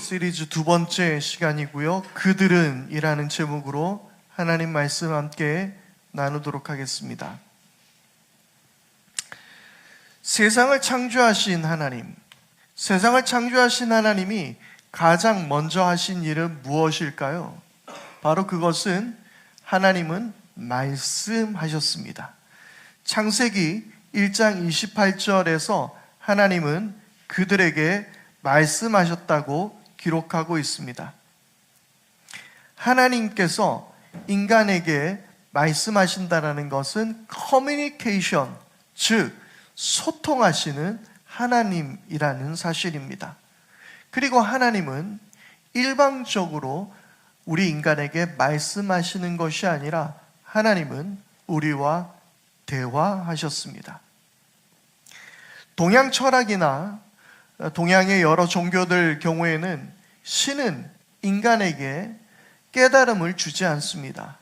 시리즈 두 번째 시간이고요. 그들은 이라는 제목으로 하나님 말씀 함께 나누도록 하겠습니다. 세상을 창조하신 하나님, 세상을 창조하신 하나님이 가장 먼저 하신 일은 무엇일까요? 바로 그것은 하나님은 말씀하셨습니다. 창세기 1장 28절에서 하나님은 그들에게 말씀하셨다고 기록하고 있습니다. 하나님께서 인간에게 말씀하신다는 것은 커뮤니케이션, 즉 소통하시는 하나님이라는 사실입니다. 그리고 하나님은 일방적으로 우리 인간에게 말씀하시는 것이 아니라 하나님은 우리와 대화하셨습니다. 동양 철학이나 동양의 여러 종교들 경우에는 신은 인간에게 깨달음을 주지 않습니다.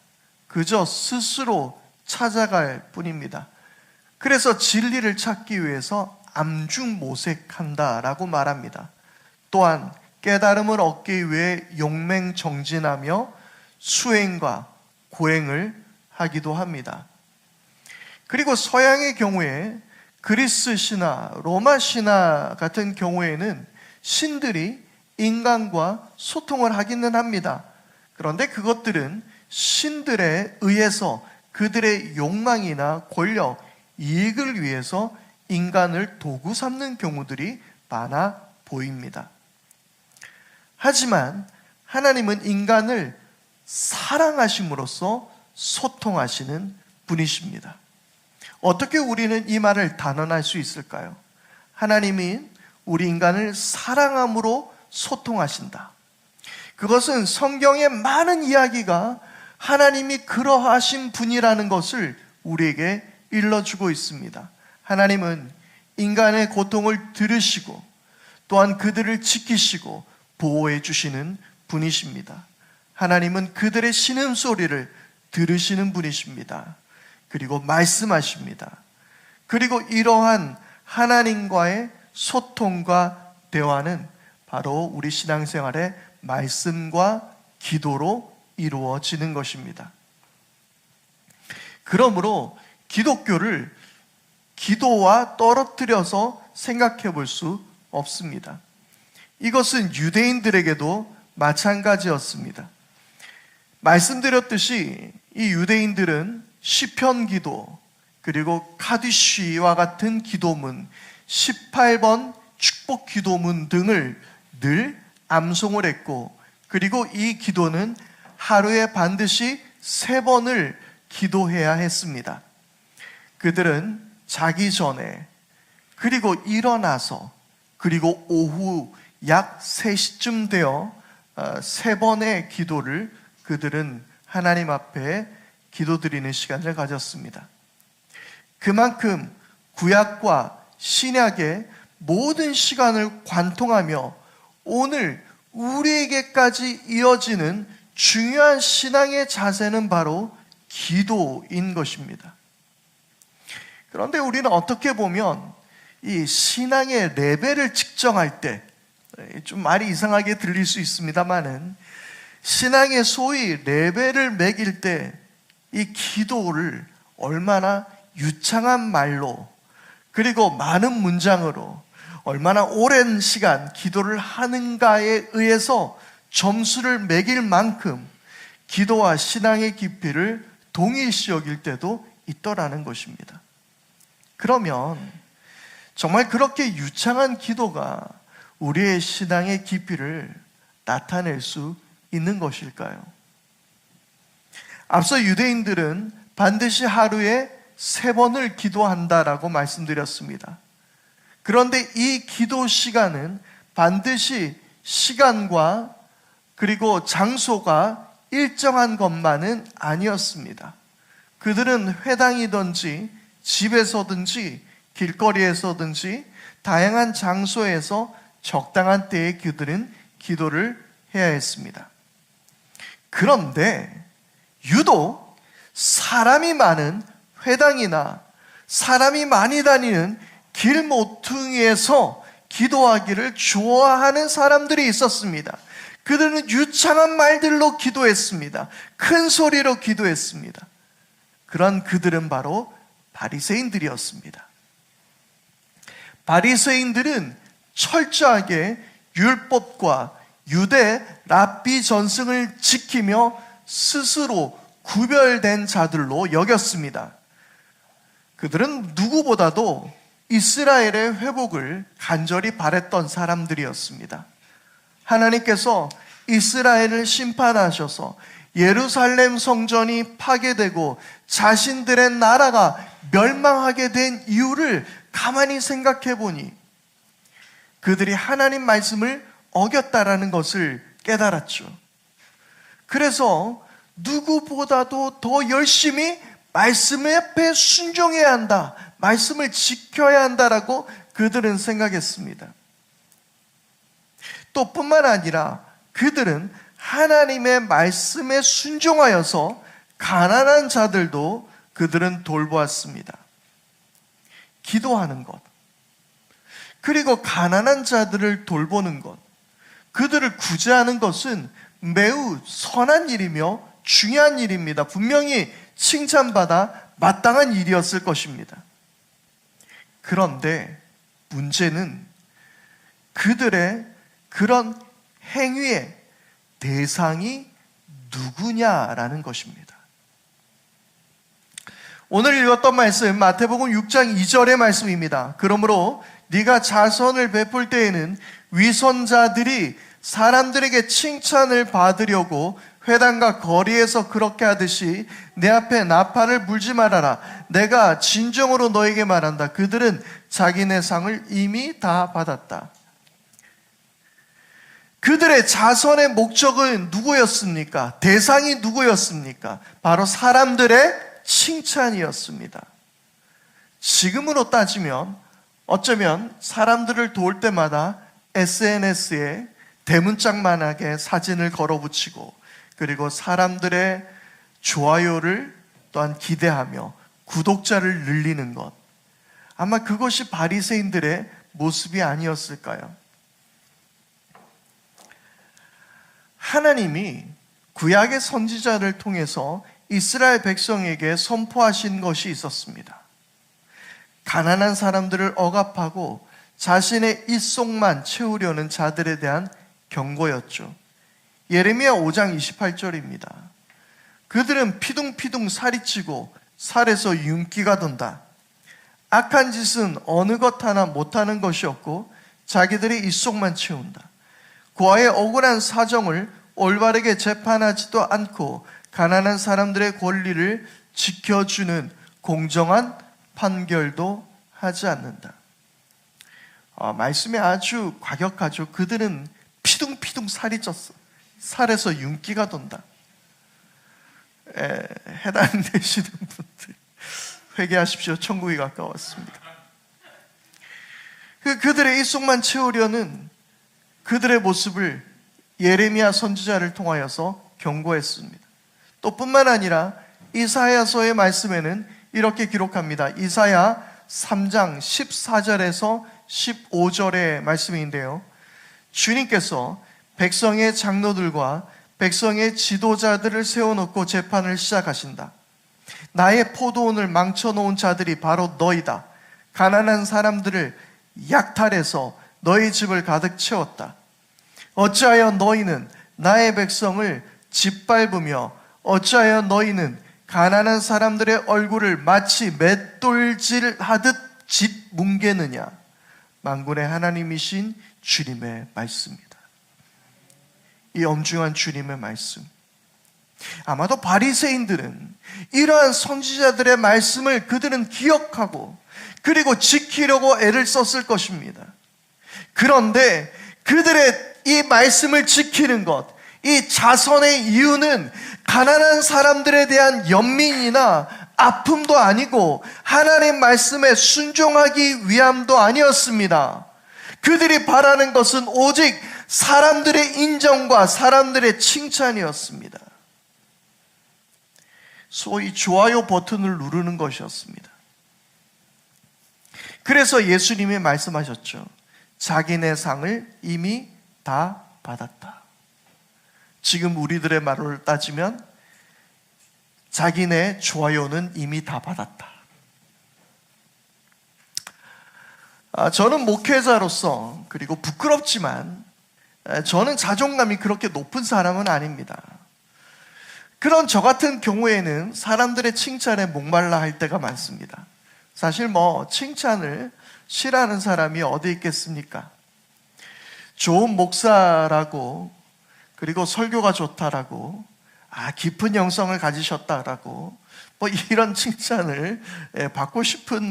그저 스스로 찾아갈 뿐입니다. 그래서 진리를 찾기 위해서 암중모색한다라고 말합니다. 또한 깨달음을 얻기 위해 용맹정진하며 수행과 고행을 하기도 합니다. 그리고 서양의 경우에 그리스 신화, 로마 신화 같은 경우에는 신들이 인간과 소통을 하기는 합니다. 그런데 그것들은 신들에 의해서 그들의 욕망이나 권력, 이익을 위해서 인간을 도구 삼는 경우들이 많아 보입니다. 하지만 하나님은 인간을 사랑하심으로써 소통하시는 분이십니다. 어떻게 우리는 이 말을 단언할 수 있을까요? 하나님이 우리 인간을 사랑함으로 소통하신다. 그것은 성경의 많은 이야기가 하나님이 그러하신 분이라는 것을 우리에게 일러주고 있습니다. 하나님은 인간의 고통을 들으시고 또한 그들을 지키시고 보호해 주시는 분이십니다. 하나님은 그들의 신음소리를 들으시는 분이십니다. 그리고 말씀하십니다. 그리고 이러한 하나님과의 소통과 대화는 바로 우리 신앙생활의 말씀과 기도로 이루어지는 것입니다. 그러므로 기독교를 기도와 떨어뜨려서 생각해 볼 수 없습니다. 이것은 유대인들에게도 마찬가지였습니다. 말씀드렸듯이 이 유대인들은 시편 기도, 그리고 카디쉬와 같은 기도문, 18번 축복 기도문 등을 늘 암송을 했고, 그리고 이 기도는 하루에 반드시 3번을 기도해야 했습니다. 그들은 자기 전에, 그리고 일어나서, 그리고 오후 약 3시쯤 되어 3번의 기도를 그들은 하나님 앞에 기도드리는 시간을 가졌습니다. 그만큼 구약과 신약의 모든 시간을 관통하며 오늘 우리에게까지 이어지는 중요한 신앙의 자세는 바로 기도인 것입니다. 그런데 우리는 어떻게 보면 이 신앙의 레벨을 측정할 때, 좀 말이 이상하게 들릴 수 있습니다만은, 신앙의 소위 레벨을 매길 때 이 기도를 얼마나 유창한 말로, 그리고 많은 문장으로 얼마나 오랜 시간 기도를 하는가에 의해서 점수를 매길 만큼 기도와 신앙의 깊이를 동일시 여길 때도 있더라는 것입니다. 그러면 정말 그렇게 유창한 기도가 우리의 신앙의 깊이를 나타낼 수 있는 것일까요? 앞서 유대인들은 반드시 하루에 3번을 기도한다라고 말씀드렸습니다. 그런데 이 기도 시간은 반드시 시간과 그리고 장소가 일정한 것만은 아니었습니다. 그들은 회당이든지 집에서든지 길거리에서든지 다양한 장소에서 적당한 때에 그들은 기도를 해야 했습니다. 그런데 유독 사람이 많은 회당이나 사람이 많이 다니는 길 모퉁이에서 기도하기를 좋아하는 사람들이 있었습니다. 그들은 유창한 말들로 기도했습니다. 큰 소리로 기도했습니다. 그런 그들은 바로 바리새인들이었습니다. 바리새인들은 철저하게 율법과 유대 랍비 전승을 지키며 스스로 구별된 자들로 여겼습니다. 그들은 누구보다도 이스라엘의 회복을 간절히 바랬던 사람들이었습니다. 하나님께서 이스라엘을 심판하셔서 예루살렘 성전이 파괴되고 자신들의 나라가 멸망하게 된 이유를 가만히 생각해 보니 그들이 하나님 말씀을 어겼다라는 것을 깨달았죠. 그래서 누구보다도 더 열심히 말씀 앞에 순종해야 한다, 말씀을 지켜야 한다라고 그들은 생각했습니다. 또 뿐만 아니라 그들은 하나님의 말씀에 순종하여서 가난한 자들도 그들은 돌보았습니다. 기도하는 것, 그리고 가난한 자들을 돌보는 것, 그들을 구제하는 것은 매우 선한 일이며 중요한 일입니다. 분명히 칭찬받아 마땅한 일이었을 것입니다. 그런데 문제는 그들의 그런 행위의 대상이 누구냐라는 것입니다. 오늘 읽었던 말씀 마태복음 6장 2절의 말씀입니다. 그러므로 네가 자선을 베풀 때에는 위선자들이 사람들에게 칭찬을 받으려고 회당과 거리에서 그렇게 하듯이 내 앞에 나팔을 불지 말아라. 내가 진정으로 너에게 말한다. 그들은 자기네 상을 이미 다 받았다. 그들의 자선의 목적은 누구였습니까? 대상이 누구였습니까? 바로 사람들의 칭찬이었습니다. 지금으로 따지면 어쩌면 사람들을 도울 때마다 SNS에 대문짝만하게 사진을 걸어붙이고 그리고 사람들의 좋아요를 또한 기대하며 구독자를 늘리는 것, 아마 그것이 바리새인들의 모습이 아니었을까요? 하나님이 구약의 선지자를 통해서 이스라엘 백성에게 선포하신 것이 있었습니다. 가난한 사람들을 억압하고 자신의 입속만 채우려는 자들에 대한 경고였죠. 예레미야 5장 28절입니다. 그들은 피둥피둥 살이 찌고 살에서 윤기가 돈다. 악한 짓은 어느 것 하나 못하는 것이 없고 자기들의 입속만 채운다. 고아의 억울한 사정을 올바르게 재판하지도 않고 가난한 사람들의 권리를 지켜주는 공정한 판결도 하지 않는다. 말씀이 아주 과격하죠. 그들은 피둥피둥 살이 쪘어. 살에서 윤기가 돈다. 해당되시는 분들 회개하십시오. 천국이 가까웠습니다. 그들의 입속만 채우려는 그들의 모습을 예레미야 선지자를 통하여서 경고했습니다. 또 뿐만 아니라 이사야서의 말씀에는 이렇게 기록합니다. 이사야 3장 14절에서 15절의 말씀인데요, 주님께서 백성의 장로들과 백성의 지도자들을 세워놓고 재판을 시작하신다. 나의 포도원을 망쳐놓은 자들이 바로 너희다. 가난한 사람들을 약탈해서 너희 집을 가득 채웠다. 어찌하여 너희는 나의 백성을 짓밟으며 어찌하여 너희는 가난한 사람들의 얼굴을 마치 맷돌질 하듯 짓뭉개느냐. 만군의 하나님이신 주님의 말씀입니다. 이 엄중한 주님의 말씀, 아마도 바리새인들은 이러한 선지자들의 말씀을 그들은 기억하고 그리고 지키려고 애를 썼을 것입니다. 그런데 그들의 이 말씀을 지키는 것, 이 자선의 이유는 가난한 사람들에 대한 연민이나 아픔도 아니고 하나님 말씀에 순종하기 위함도 아니었습니다. 그들이 바라는 것은 오직 사람들의 인정과 사람들의 칭찬이었습니다. 소위 좋아요 버튼을 누르는 것이었습니다. 그래서 예수님이 말씀하셨죠. 자기네 상을 이미 다 받았다. 지금 우리들의 말을 따지면 자기네 좋아요는 이미 다 받았다. 저는 목회자로서, 그리고 부끄럽지만 저는 자존감이 그렇게 높은 사람은 아닙니다. 그런 저 같은 경우에는 사람들의 칭찬에 목말라 할 때가 많습니다. 사실 칭찬을 싫어하는 사람이 어디 있겠습니까? 좋은 목사라고, 그리고 설교가 좋다라고, 깊은 영성을 가지셨다라고, 이런 칭찬을 받고 싶은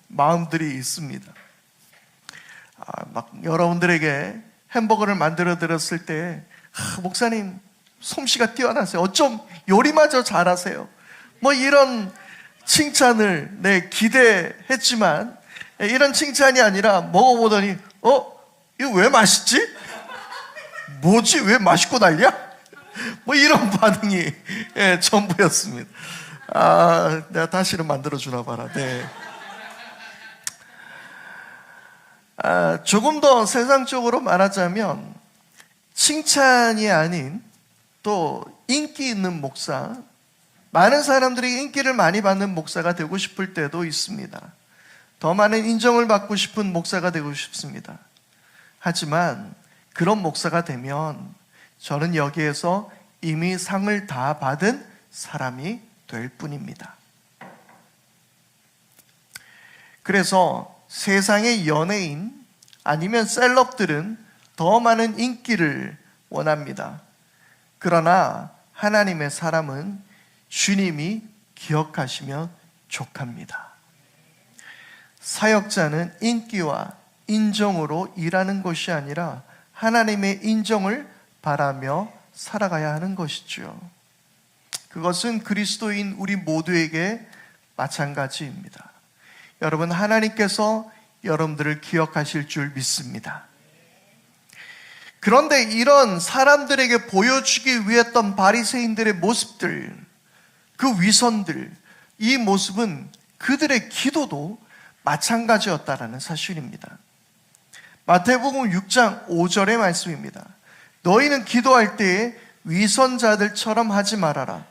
마음들이 있습니다. 여러분들에게 햄버거를 만들어 드렸을 때, 목사님 솜씨가 뛰어나세요. 어쩜 요리마저 잘하세요. 이런 칭찬을 기대했지만, 이런 칭찬이 아니라 먹어보더니 이거 왜 맛있지? 뭐지? 왜 맛있고 난리야? 이런 반응이 전부였습니다. 내가 다시는 만들어 주나 봐라. 네. 조금 더 세상적으로 말하자면 칭찬이 아닌 또 인기 있는 목사, 많은 사람들이 인기를 많이 받는 목사가 되고 싶을 때도 있습니다. 더 많은 인정을 받고 싶은 목사가 되고 싶습니다. 하지만 그런 목사가 되면 저는 여기에서 이미 상을 다 받은 사람이 될 뿐입니다. 그래서 세상의 연예인 아니면 셀럽들은 더 많은 인기를 원합니다. 그러나 하나님의 사람은 주님이 기억하시면 족합니다. 사역자는 인기와 인정으로 일하는 것이 아니라 하나님의 인정을 바라며 살아가야 하는 것이죠. 그것은 그리스도인 우리 모두에게 마찬가지입니다. 여러분, 하나님께서 여러분들을 기억하실 줄 믿습니다. 그런데 이런 사람들에게 보여주기 위했던 바리새인들의 모습들, 그 위선들, 이 모습은 그들의 기도도 마찬가지였다라는 사실입니다. 마태복음 6장 5절의 말씀입니다. 너희는 기도할 때에 위선자들처럼 하지 말아라.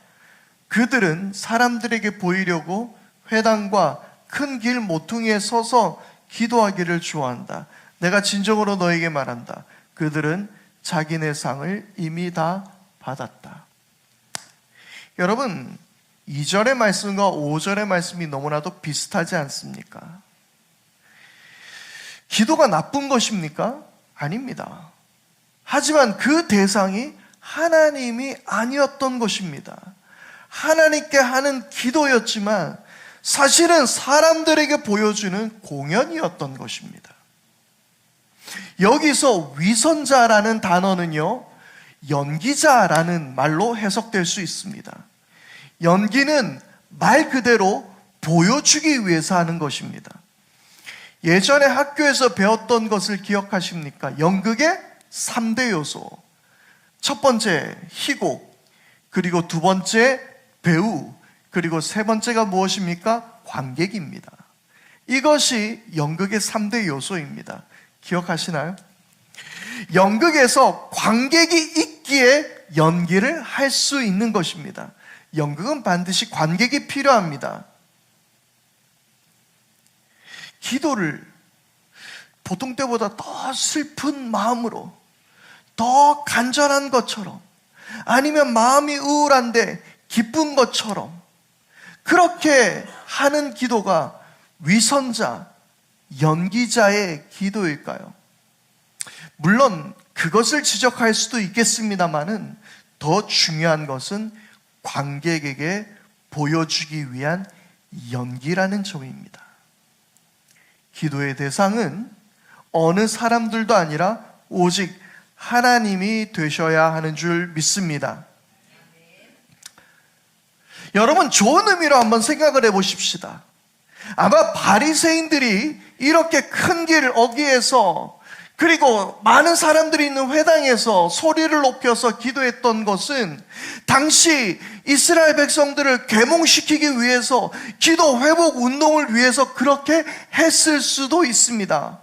그들은 사람들에게 보이려고 회당과 큰 길 모퉁이에 서서 기도하기를 좋아한다. 내가 진정으로 너에게 말한다. 그들은 자기네 상을 이미 다 받았다. 여러분, 2절의 말씀과 5절의 말씀이 너무나도 비슷하지 않습니까? 기도가 나쁜 것입니까? 아닙니다. 하지만 그 대상이 하나님이 아니었던 것입니다. 하나님께 하는 기도였지만 사실은 사람들에게 보여주는 공연이었던 것입니다. 여기서 위선자라는 단어는요, 연기자라는 말로 해석될 수 있습니다. 연기는 말 그대로 보여주기 위해서 하는 것입니다. 예전에 학교에서 배웠던 것을 기억하십니까? 연극의 3대 요소. 첫 번째 희곡, 그리고 두 번째 배우, 그리고 세 번째가 무엇입니까? 관객입니다. 이것이 연극의 3대 요소입니다. 기억하시나요? 연극에서 관객이 있기에 연기를 할 수 있는 것입니다. 연극은 반드시 관객이 필요합니다. 기도를 보통 때보다 더 슬픈 마음으로, 더 간절한 것처럼, 아니면 마음이 우울한데 기쁜 것처럼 그렇게 하는 기도가 위선자, 연기자의 기도일까요? 물론 그것을 지적할 수도 있겠습니다만은 더 중요한 것은 관객에게 보여주기 위한 연기라는 점입니다. 기도의 대상은 어느 사람들도 아니라 오직 하나님이 되셔야 하는 줄 믿습니다. 여러분, 좋은 의미로 한번 생각을 해보십시다. 아마 바리새인들이 이렇게 큰 길 어귀에서, 그리고 많은 사람들이 있는 회당에서 소리를 높여서 기도했던 것은 당시 이스라엘 백성들을 계몽시키기 위해서, 기도 회복 운동을 위해서 그렇게 했을 수도 있습니다.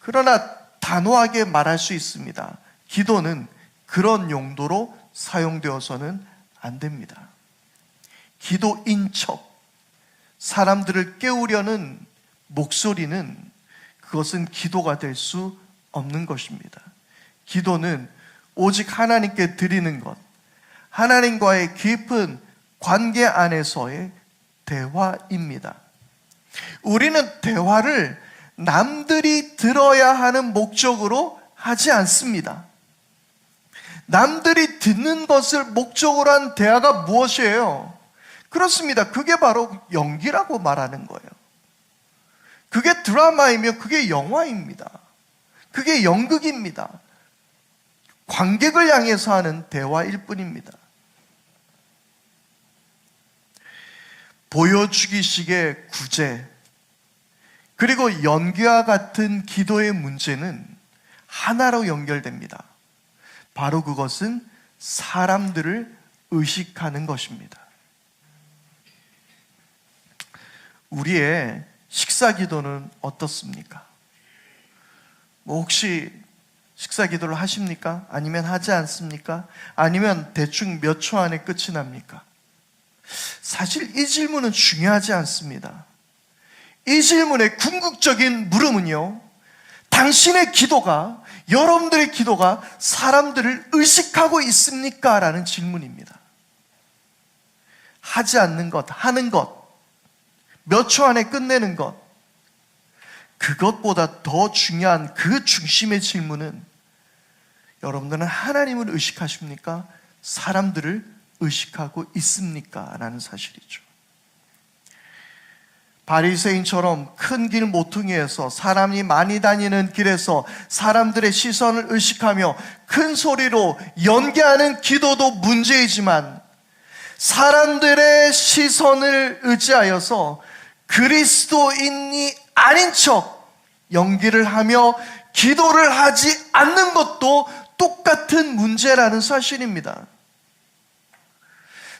그러나 단호하게 말할 수 있습니다. 기도는 그런 용도로 사용되어서는 안 됩니다. 기도인 척, 사람들을 깨우려는 목소리는 그것은 기도가 될 수 없는 것입니다. 기도는 오직 하나님께 드리는 것, 하나님과의 깊은 관계 안에서의 대화입니다. 우리는 대화를 남들이 들어야 하는 목적으로 하지 않습니다. 남들이 듣는 것을 목적으로 한 대화가 무엇이에요? 그렇습니다. 그게 바로 연기라고 말하는 거예요. 그게 드라마이며 그게 영화입니다. 그게 연극입니다. 관객을 향해서 하는 대화일 뿐입니다. 보여주기식의 구제, 그리고 연기와 같은 기도의 문제는 하나로 연결됩니다. 바로 그것은 사람들을 의식하는 것입니다. 우리의 식사 기도는 어떻습니까? 혹시 식사 기도를 하십니까? 아니면 하지 않습니까? 아니면 대충 몇 초 안에 끝이 납니까? 사실 이 질문은 중요하지 않습니다. 이 질문의 궁극적인 물음은요, 당신의 기도가, 여러분들의 기도가 사람들을 의식하고 있습니까? 라는 질문입니다. 하지 않는 것, 하는 것, 몇 초 안에 끝내는 것, 그것보다 더 중요한 그 중심의 질문은 여러분들은 하나님을 의식하십니까? 사람들을 의식하고 있습니까? 라는 사실이죠. 바리새인처럼 큰 길 모퉁이에서, 사람이 많이 다니는 길에서 사람들의 시선을 의식하며 큰 소리로 연기하는 기도도 문제이지만, 사람들의 시선을 의지하여서 그리스도인이 아닌 척 연기를 하며 기도를 하지 않는 것도 똑같은 문제라는 사실입니다.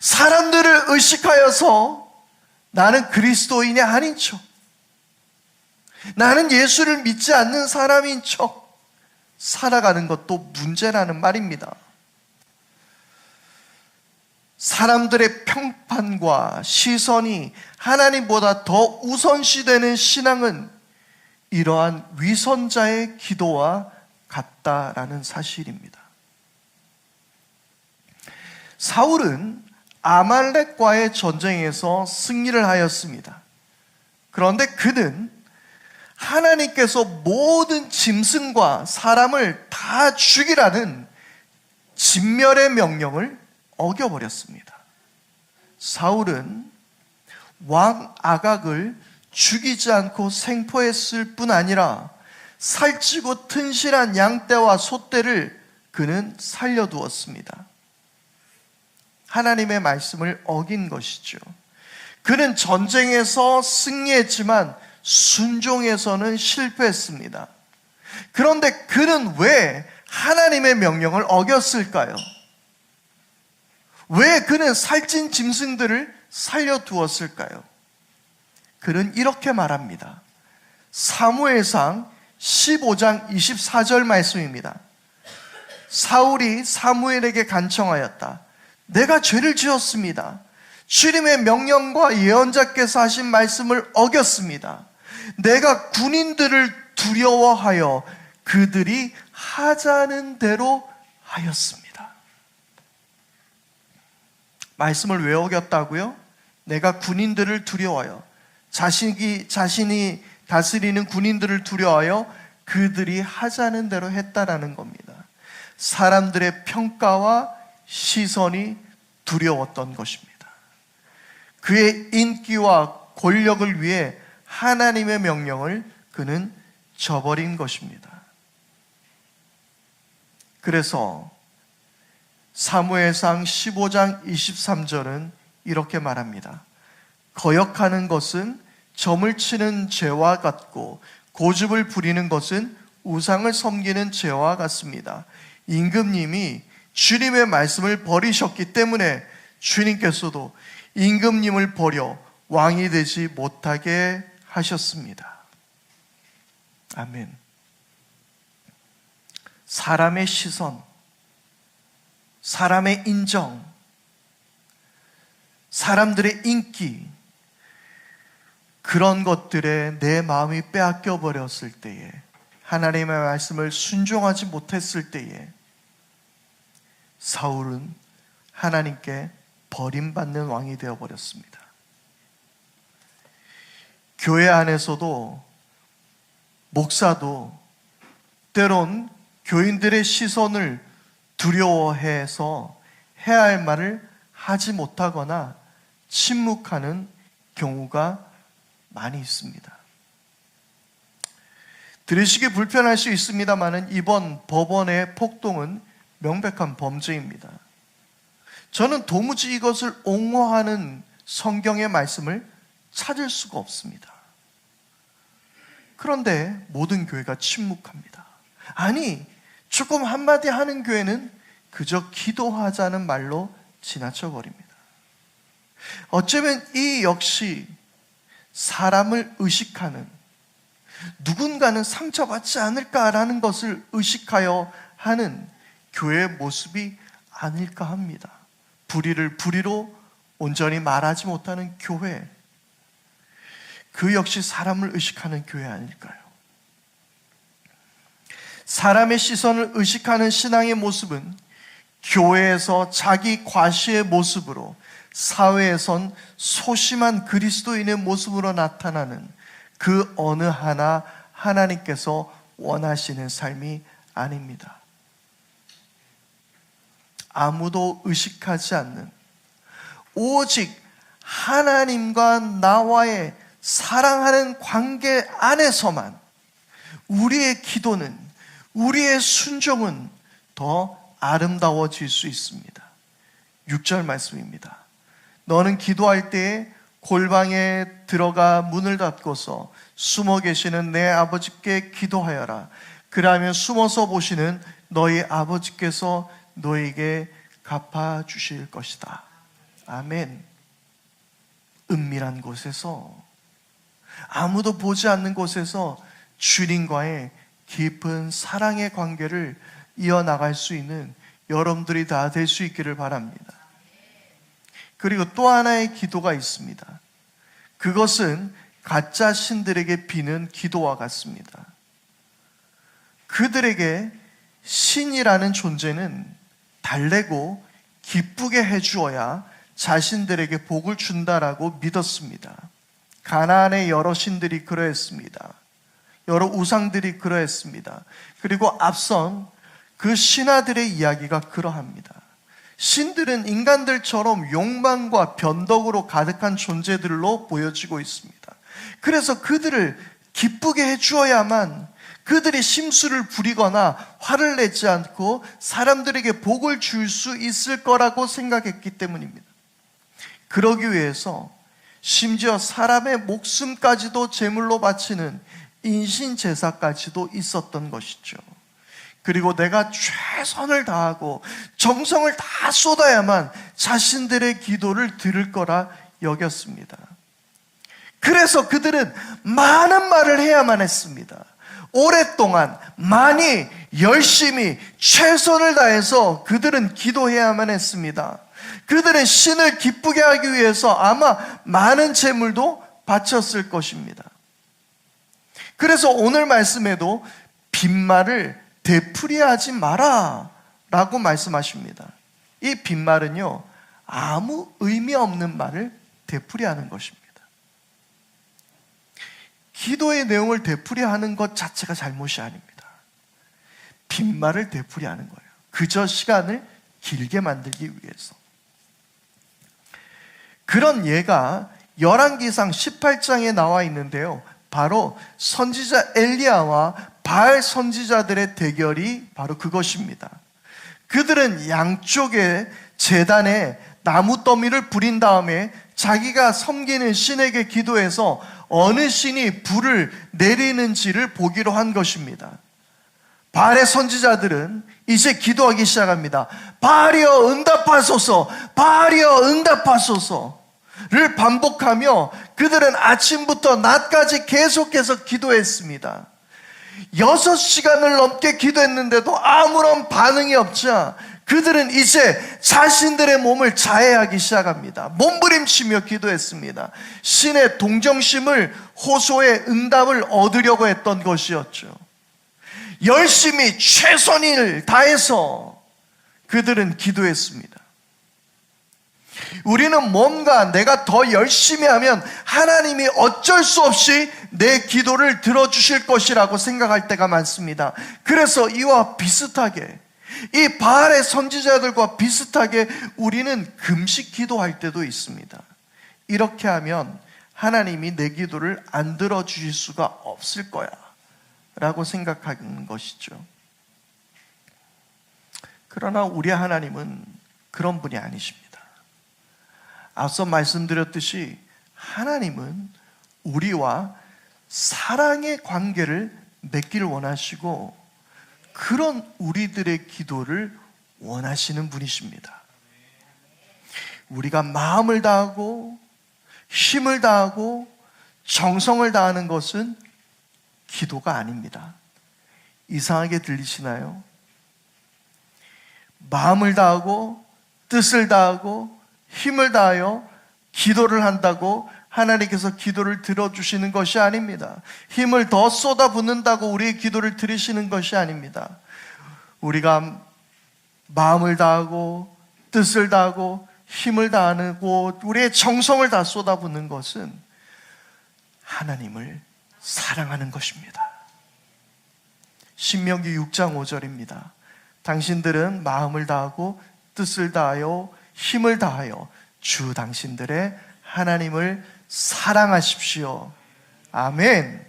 사람들을 의식하여서 나는 그리스도인이 아닌 척, 나는 예수를 믿지 않는 사람인 척 살아가는 것도 문제라는 말입니다. 사람들의 평판과 시선이 하나님보다 더 우선시되는 신앙은 이러한 위선자의 기도와 같다라는 사실입니다. 사울은 아말렉과의 전쟁에서 승리를 하였습니다. 그런데 그는 하나님께서 모든 짐승과 사람을 다 죽이라는 진멸의 명령을 어겨버렸습니다. 사울은 왕 아각을 죽이지 않고 생포했을 뿐 아니라 살찌고 튼실한 양떼와 소떼를 그는 살려두었습니다. 하나님의 말씀을 어긴 것이죠. 그는 전쟁에서 승리했지만 순종에서는 실패했습니다. 그런데 그는 왜 하나님의 명령을 어겼을까요? 왜 그는 살찐 짐승들을 살려두었을까요? 그는 이렇게 말합니다. 사무엘상 15장 24절 말씀입니다. 사울이 사무엘에게 간청하였다. 내가 죄를 지었습니다. 주님의 명령과 예언자께서 하신 말씀을 어겼습니다. 내가 군인들을 두려워하여 그들이 하자는 대로 하였습니다. 말씀을 왜 어겼다고요? 내가 군인들을 두려워하여, 자신이 다스리는 군인들을 두려워하여 그들이 하자는 대로 했다라는 겁니다. 사람들의 평가와 시선이 두려웠던 것입니다. 그의 인기와 권력을 위해 하나님의 명령을 그는 저버린 것입니다. 그래서 사무엘상 15장 23절은 이렇게 말합니다. 거역하는 것은 점을 치는 죄와 같고 고집을 부리는 것은 우상을 섬기는 죄와 같습니다. 임금님이 주님의 말씀을 버리셨기 때문에 주님께서도 임금님을 버려 왕이 되지 못하게 하셨습니다. 아멘. 사람의 시선, 사람의 인정, 사람들의 인기, 그런 것들에 내 마음이 빼앗겨 버렸을 때에, 하나님의 말씀을 순종하지 못했을 때에 사울은 하나님께 버림받는 왕이 되어버렸습니다. 교회 안에서도 목사도 때론 교인들의 시선을 두려워해서 해야 할 말을 하지 못하거나 침묵하는 경우가 많이 있습니다. 들으시기 불편할 수 있습니다만 이번 법원의 폭동은 명백한 범죄입니다. 저는 도무지 이것을 옹호하는 성경의 말씀을 찾을 수가 없습니다. 그런데 모든 교회가 침묵합니다. 아니, 조금 한마디 하는 교회는 그저 기도하자는 말로 지나쳐버립니다. 어쩌면 이 역시 사람을 의식하는, 누군가는 상처받지 않을까라는 것을 의식하여 하는 교회의 모습이 아닐까 합니다. 불의를 불의로 온전히 말하지 못하는 교회, 그 역시 사람을 의식하는 교회 아닐까요? 사람의 시선을 의식하는 신앙의 모습은 교회에서 자기 과시의 모습으로, 사회에선 소심한 그리스도인의 모습으로 나타나는 그 어느 하나 하나님께서 원하시는 삶이 아닙니다. 아무도 의식하지 않는, 오직 하나님과 나와의 사랑하는 관계 안에서만 우리의 기도는, 우리의 순종은 더 아름다워질 수 있습니다. 6절 말씀입니다. 너는 기도할 때에 골방에 들어가 문을 닫고서 숨어 계시는 내 아버지께 기도하여라. 그러면 숨어서 보시는 너희 아버지께서 너에게 갚아주실 것이다. 아멘. 은밀한 곳에서, 아무도 보지 않는 곳에서 주님과의 깊은 사랑의 관계를 이어나갈 수 있는 여러분들이 다 될 수 있기를 바랍니다. 그리고 또 하나의 기도가 있습니다. 그것은 가짜 신들에게 비는 기도와 같습니다. 그들에게 신이라는 존재는 달래고 기쁘게 해주어야 자신들에게 복을 준다라고 믿었습니다. 가나안의 여러 신들이 그러했습니다. 여러 우상들이 그러했습니다. 그리고 앞선 그 신하들의 이야기가 그러합니다. 신들은 인간들처럼 욕망과 변덕으로 가득한 존재들로 보여지고 있습니다. 그래서 그들을 기쁘게 해주어야만 그들이 심술을 부리거나 화를 내지 않고 사람들에게 복을 줄 수 있을 거라고 생각했기 때문입니다. 그러기 위해서 심지어 사람의 목숨까지도 제물로 바치는 인신제사까지도 있었던 것이죠. 그리고 내가 최선을 다하고 정성을 다 쏟아야만 자신들의 기도를 들을 거라 여겼습니다. 그래서 그들은 많은 말을 해야만 했습니다. 오랫동안 많이 열심히 최선을 다해서 그들은 기도해야만 했습니다. 그들은 신을 기쁘게 하기 위해서 아마 많은 재물도 바쳤을 것입니다. 그래서 오늘 말씀에도 빈말을 되풀이하지 마라 라고 말씀하십니다. 이 빈말은요, 아무 의미 없는 말을 되풀이하는 것입니다. 기도의 내용을 되풀이하는 것 자체가 잘못이 아닙니다. 빈말을 되풀이하는 거예요. 그저 시간을 길게 만들기 위해서. 그런 예가 열왕기상 18장에 나와 있는데요, 바로 선지자 엘리야와 바알 선지자들의 대결이 바로 그것입니다. 그들은 양쪽의 제단에 나무 더미를 부린 다음에 자기가 섬기는 신에게 기도해서 어느 신이 불을 내리는지를 보기로 한 것입니다. 바알의 선지자들은 이제 기도하기 시작합니다. 바알이여 응답하소서, 바알이여 응답하소서를 반복하며 그들은 아침부터 낮까지 계속해서 기도했습니다. 6시간을 넘게 기도했는데도 아무런 반응이 없자 그들은 이제 자신들의 몸을 자해하기 시작합니다. 몸부림치며 기도했습니다. 신의 동정심을, 호소의 응답을 얻으려고 했던 것이었죠. 열심히 최선을 다해서 그들은 기도했습니다. 우리는 뭔가 내가 더 열심히 하면 하나님이 어쩔 수 없이 내 기도를 들어주실 것이라고 생각할 때가 많습니다. 그래서 이와 비슷하게, 이 바알의 선지자들과 비슷하게 우리는 금식 기도할 때도 있습니다. 이렇게 하면 하나님이 내 기도를 안 들어주실 수가 없을 거야 라고 생각하는 것이죠. 그러나 우리 하나님은 그런 분이 아니십니다. 앞서 말씀드렸듯이 하나님은 우리와 사랑의 관계를 맺기를 원하시고 그런 우리들의 기도를 원하시는 분이십니다. 우리가 마음을 다하고 힘을 다하고 정성을 다하는 것은 기도가 아닙니다. 이상하게 들리시나요? 마음을 다하고 뜻을 다하고 힘을 다하여 기도를 한다고 하나님께서 기도를 들어주시는 것이 아닙니다. 힘을 더 쏟아붓는다고 우리의 기도를 들으시는 것이 아닙니다. 우리가 마음을 다하고 뜻을 다하고 힘을 다하고 우리의 정성을 다 쏟아붓는 것은 하나님을 사랑하는 것입니다. 신명기 6장 5절입니다. 당신들은 마음을 다하고 뜻을 다하여 힘을 다하여 주 당신들의 하나님을 사랑하십시오. 아멘.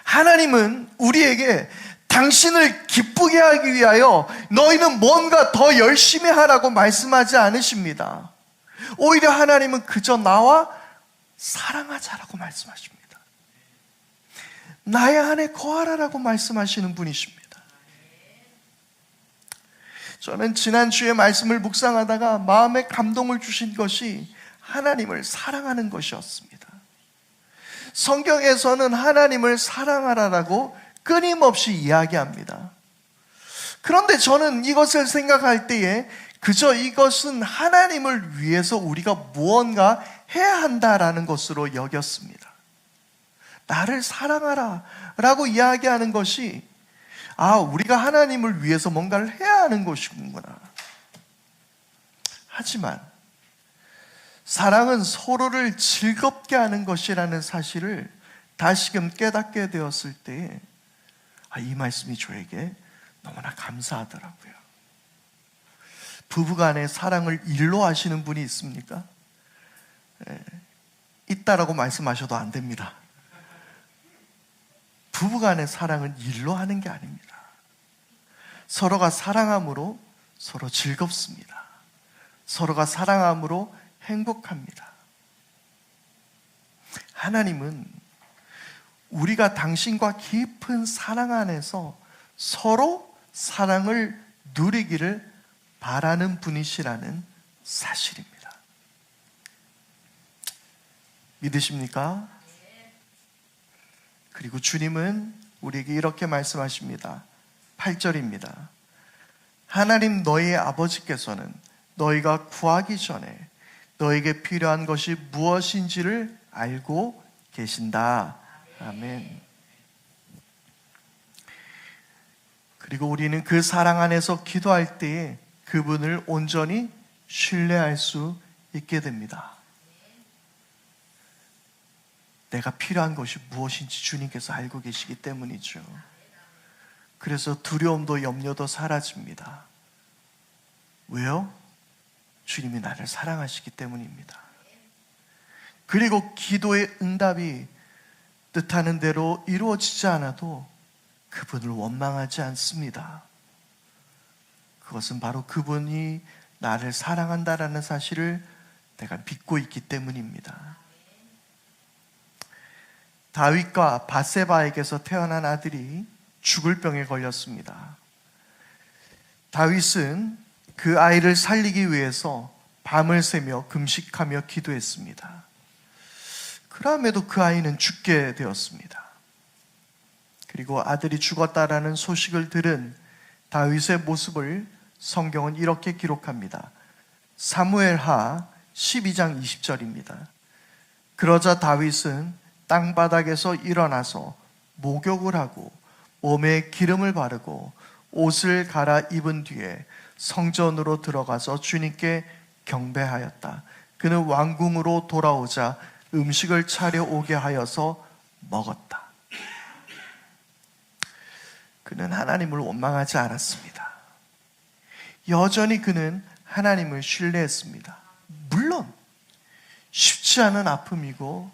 하나님은 우리에게 당신을 기쁘게 하기 위하여 너희는 뭔가 더 열심히 하라고 말씀하지 않으십니다. 오히려 하나님은 그저 나와 사랑하자라고 말씀하십니다. 나의 안에 거하라라고 말씀하시는 분이십니다. 저는 지난주에 말씀을 묵상하다가 마음에 감동을 주신 것이 하나님을 사랑하는 것이었습니다. 성경에서는 하나님을 사랑하라라고 끊임없이 이야기합니다. 그런데 저는 이것을 생각할 때에 그저 이것은 하나님을 위해서 우리가 무언가 해야 한다라는 것으로 여겼습니다. 나를 사랑하라 라고 이야기하는 것이 우리가 하나님을 위해서 뭔가를 해야 하는 것이구나. 하지만 사랑은 서로를 즐겁게 하는 것이라는 사실을 다시금 깨닫게 되었을 때 이 말씀이 저에게 너무나 감사하더라고요. 부부간의 사랑을 일로 하시는 분이 있습니까? 있다라고 말씀하셔도 안 됩니다. 부부간의 사랑은 일로 하는 게 아닙니다. 서로가 사랑함으로 서로 즐겁습니다. 서로가 사랑함으로 행복합니다. 하나님은 우리가 당신과 깊은 사랑 안에서 서로 사랑을 누리기를 바라는 분이시라는 사실입니다. 믿으십니까? 그리고 주님은 우리에게 이렇게 말씀하십니다. 8절입니다. 하나님 너희의 아버지께서는 너희가 구하기 전에 너에게 필요한 것이 무엇인지를 알고 계신다. 아멘. 그리고 우리는 그 사랑 안에서 기도할 때에 그분을 온전히 신뢰할 수 있게 됩니다. 내가 필요한 것이 무엇인지 주님께서 알고 계시기 때문이죠. 그래서 두려움도 염려도 사라집니다. 왜요? 주님이 나를 사랑하시기 때문입니다. 그리고 기도의 응답이 뜻하는 대로 이루어지지 않아도 그분을 원망하지 않습니다. 그것은 바로 그분이 나를 사랑한다라는 사실을 내가 믿고 있기 때문입니다. 다윗과 밧세바에게서 태어난 아들이 죽을 병에 걸렸습니다. 다윗은 그 아이를 살리기 위해서 밤을 새며 금식하며 기도했습니다. 그럼에도 그 아이는 죽게 되었습니다. 그리고 아들이 죽었다라는 소식을 들은 다윗의 모습을 성경은 이렇게 기록합니다. 사무엘하 12장 20절입니다. 그러자 다윗은 땅바닥에서 일어나서 목욕을 하고 몸에 기름을 바르고 옷을 갈아입은 뒤에 성전으로 들어가서 주님께 경배하였다. 그는 왕궁으로 돌아오자 음식을 차려오게 하여서 먹었다. 그는 하나님을 원망하지 않았습니다. 여전히 그는 하나님을 신뢰했습니다. 물론 쉽지 않은 아픔이고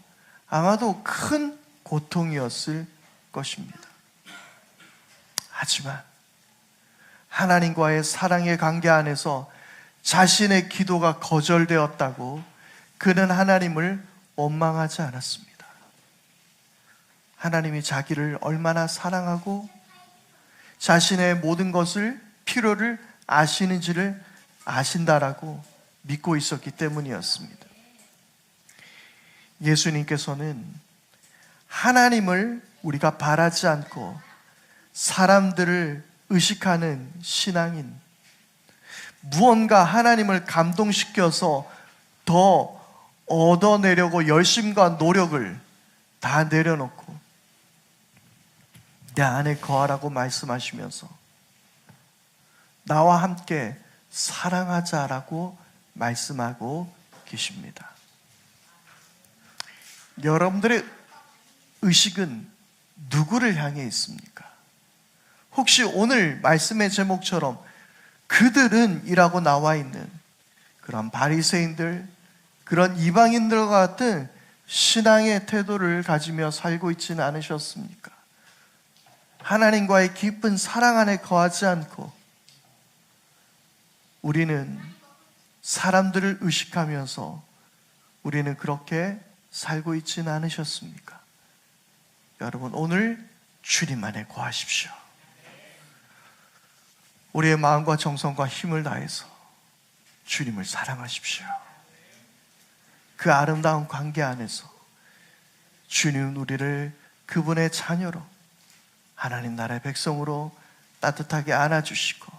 아마도 큰 고통이었을 것입니다. 하지만 하나님과의 사랑의 관계 안에서 자신의 기도가 거절되었다고 그는 하나님을 원망하지 않았습니다. 하나님이 자기를 얼마나 사랑하고 자신의 모든 것을, 필요를 아시는지를 아신다라고 믿고 있었기 때문이었습니다. 예수님께서는 하나님을 우리가 바라지 않고 사람들을 의식하는 신앙인, 무언가 하나님을 감동시켜서 더 얻어내려고 열심과 노력을 다 내려놓고 내 안에 거하라고 말씀하시면서 나와 함께 사랑하자라고 말씀하고 계십니다. 여러분들의 의식은 누구를 향해 있습니까? 혹시 오늘 말씀의 제목처럼 그들은 이라고 나와 있는 그런 바리새인들, 그런 이방인들과 같은 신앙의 태도를 가지며 살고 있지는 않으셨습니까? 하나님과의 깊은 사랑 안에 거하지 않고 우리는 사람들을 의식하면서 우리는 그렇게 살고 있지는 않으셨습니까? 여러분, 오늘 주님 안에 거하십시오. 우리의 마음과 정성과 힘을 다해서 주님을 사랑하십시오. 그 아름다운 관계 안에서 주님은 우리를 그분의 자녀로, 하나님 나라의 백성으로 따뜻하게 안아주시고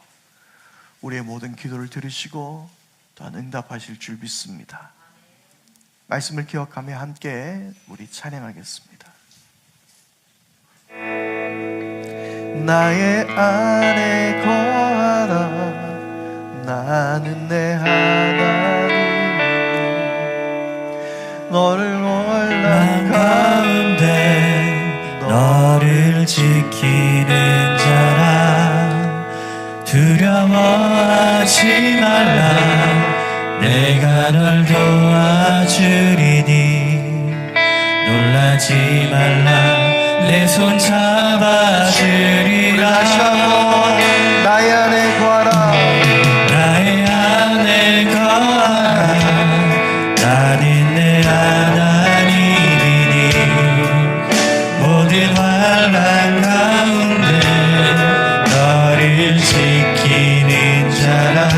우리의 모든 기도를 들으시고 또한 응답하실 줄 믿습니다. 말씀을 기억하며 함께 우리 찬양하겠습니다. 나의 안에 거하라, 나는 내 하나님, 너를 원한 가운데 너를 지키는 자라. 두려워하지 말라, 내가 널 도와주리니. 놀라지 말라, 내 손 잡아주리라. 다시 한번 나의 안에 거하라, 나의 안에 거하라, 나는 내 하나님이니. 모든 환난 가운데 너를 지키는 자라.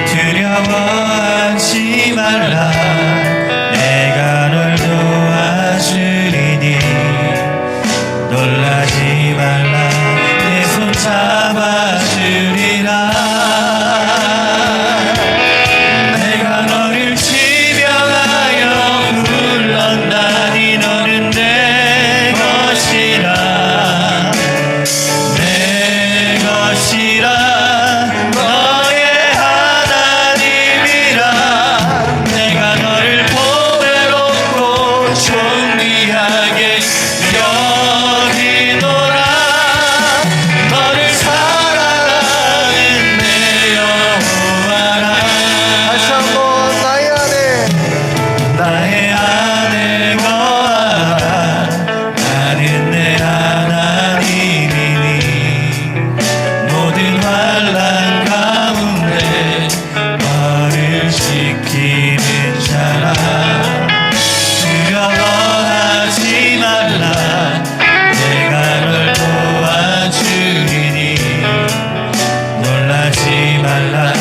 두려워하지 말라, 내가 널 도와주리니. 놀라지 말라, 내 손 잡아주리라. 내가 너를 지명하여 불렀나니 너는 내 것이라. 내 것이라, 너의 하나님이라. 내가 너를 보배롭고 존귀하게 여기노라. 너를 사랑하는 내 여호와라. 다시 한번 나의 안에 나의 안에 거하라, 나는 내 하나님이니. 모든 환난 가운데 너를 지키는 자라. 두려워하지 말라, 내가 널 도와주리니. 놀라지 말라,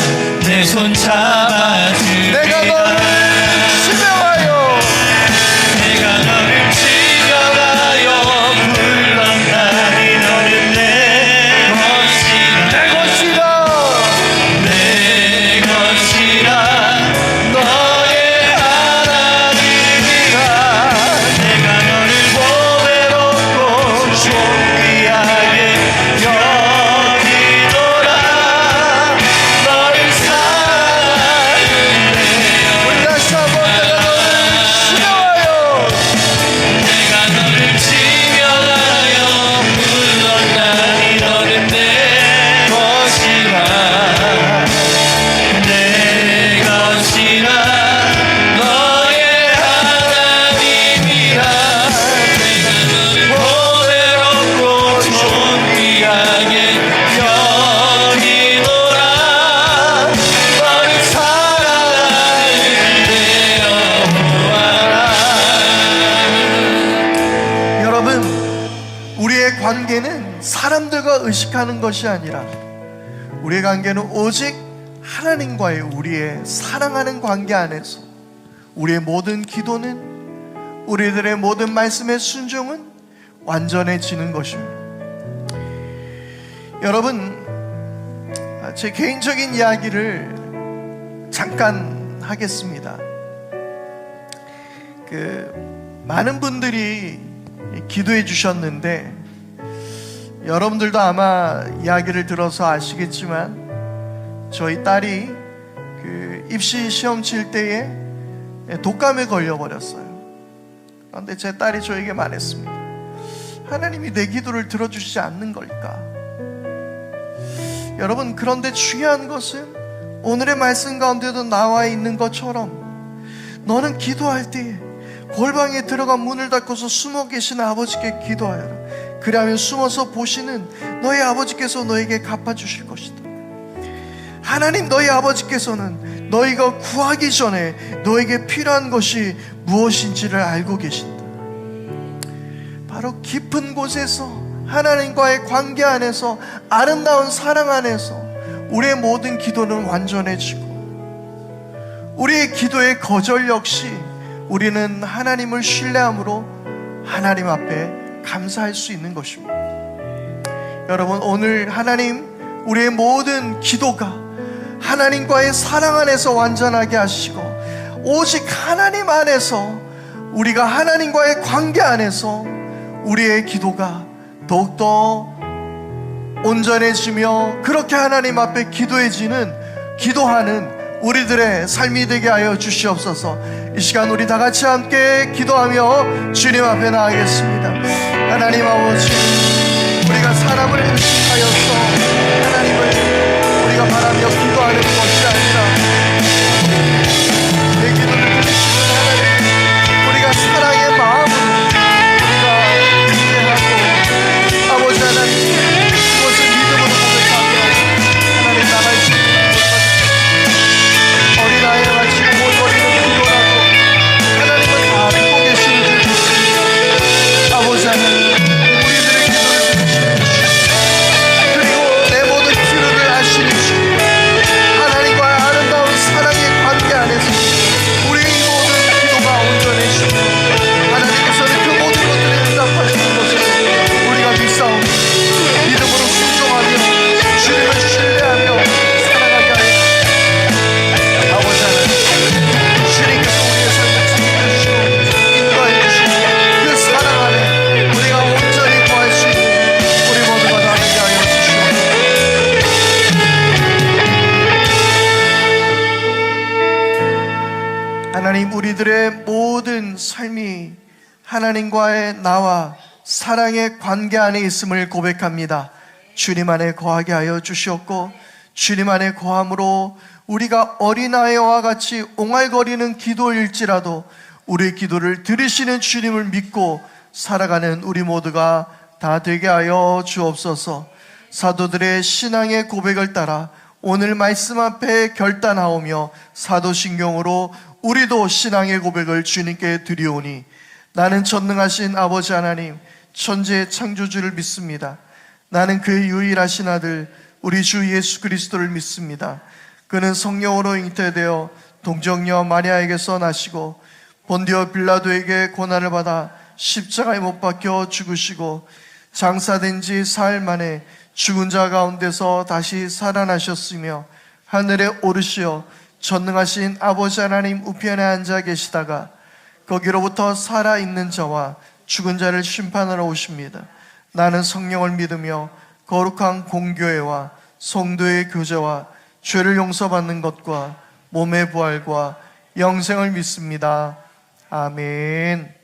내 손 잡아주리라. 내가 너를 지명하여 내가 너를 지명하여 의식하는 것이 아니라 우리의 관계는 오직 하나님과의 우리의 사랑하는 관계 안에서 우리의 모든 기도는, 우리들의 모든 말씀의 순종은 완전해지는 것입니다. 여러분, 제 개인적인 이야기를 잠깐 하겠습니다. 많은 분들이 기도해 주셨는데, 여러분들도 아마 이야기를 들어서 아시겠지만 저희 딸이 입시 시험 칠 때에 독감에 걸려버렸어요. 그런데 제 딸이 저에게 말했습니다. 하나님이 내 기도를 들어주시지 않는 걸까? 여러분, 그런데 중요한 것은 오늘의 말씀 가운데도 나와 있는 것처럼 너는 기도할 때에 골방에 들어가 문을 닫고서 숨어 계신 아버지께 기도하여라. 그리하면 숨어서 보시는 너희 아버지께서 너에게 갚아주실 것이다. 하나님, 너희 아버지께서는 너희가 구하기 전에 너에게 필요한 것이 무엇인지를 알고 계신다. 바로 깊은 곳에서 하나님과의 관계 안에서, 아름다운 사랑 안에서 우리의 모든 기도는 완전해지고, 우리의 기도의 거절 역시 우리는 하나님을 신뢰함으로 하나님 앞에 감사할 수 있는 것입니다. 여러분, 오늘 하나님, 우리의 모든 기도가 하나님과의 사랑 안에서 완전하게 하시고, 오직 하나님 안에서, 우리가 하나님과의 관계 안에서 우리의 기도가 더욱더 온전해지며 그렇게 하나님 앞에 기도하는 우리들의 삶이 되게 하여 주시옵소서. 이 시간 우리 다 같이 함께 기도하며 주님 앞에 나아가겠습니다. 하나님 아버지, 우리가 사람을 의식하여서 하나님을 우리가 바라며 기도하는 것이 아니라 내 기도를 들으시는 하나님, 우리가 사랑의 마음으로 우리가 이해하고, 아버지 하나님, 그것을 믿음으로 고백하며 하나님 나갈 수 있는 어린아이와 같이 오골거리는 기도하고 하나님은 다 듣고 계시는 줄 믿습니다. 아버지 하나님, 우리들의 기도를 들으시는 주, 그리고 내 모든 필요를 아시는 주, 하나님과의 아름다운 사랑의 관계 안에서 우리의 이 모든 기도가 온전해지고 하나님께서는 그 모든 것들을 응답하시는 것을 우리가 믿사오니 믿음으로 순종하며 주님을 신뢰하며 살아가게 하여 아버지 하나님, 주님께서 우리의 삶을 책임지시고 인도하여 주시고 그 사랑 안에 우리가 온전히 거할 수 있는 우리 모두가 다 되게 하여 주시옵소서. 하나님, 우리들의 모든 삶이 하나님과의 나와 사랑의 관계 안에 있음을 고백합니다. 주님 안에 거하게 하여 주시옵고, 주님 안에 거함으로 우리가 어린아이와 같이 옹알거리는 기도일지라도 우리의 기도를 들으시는 주님을 믿고 살아가는 우리 모두가 다 되게 하여 주옵소서. 사도들의 신앙의 고백을 따라 오늘 말씀 앞에 결단하오며 사도신경으로 우리도 신앙의 고백을 주님께 드리오니, 나는 전능하신 아버지 하나님, 천지의 창조주를 믿습니다. 나는 그의 유일하신 아들 우리 주 예수 그리스도를 믿습니다. 그는 성령으로 잉태되어 동정녀 마리아에게서 나시고 본디오 빌라도에게 고난을 받아 십자가에 못 박혀 죽으시고 장사된 지 사흘 만에 죽은 자 가운데서 다시 살아나셨으며 하늘에 오르시어 전능하신 아버지 하나님 우편에 앉아 계시다가 거기로부터 살아있는 자와 죽은 자를 심판하러 오십니다. 나는 성령을 믿으며 거룩한 공교회와 성도의 교제와 죄를 용서받는 것과 몸의 부활과 영생을 믿습니다. 아멘.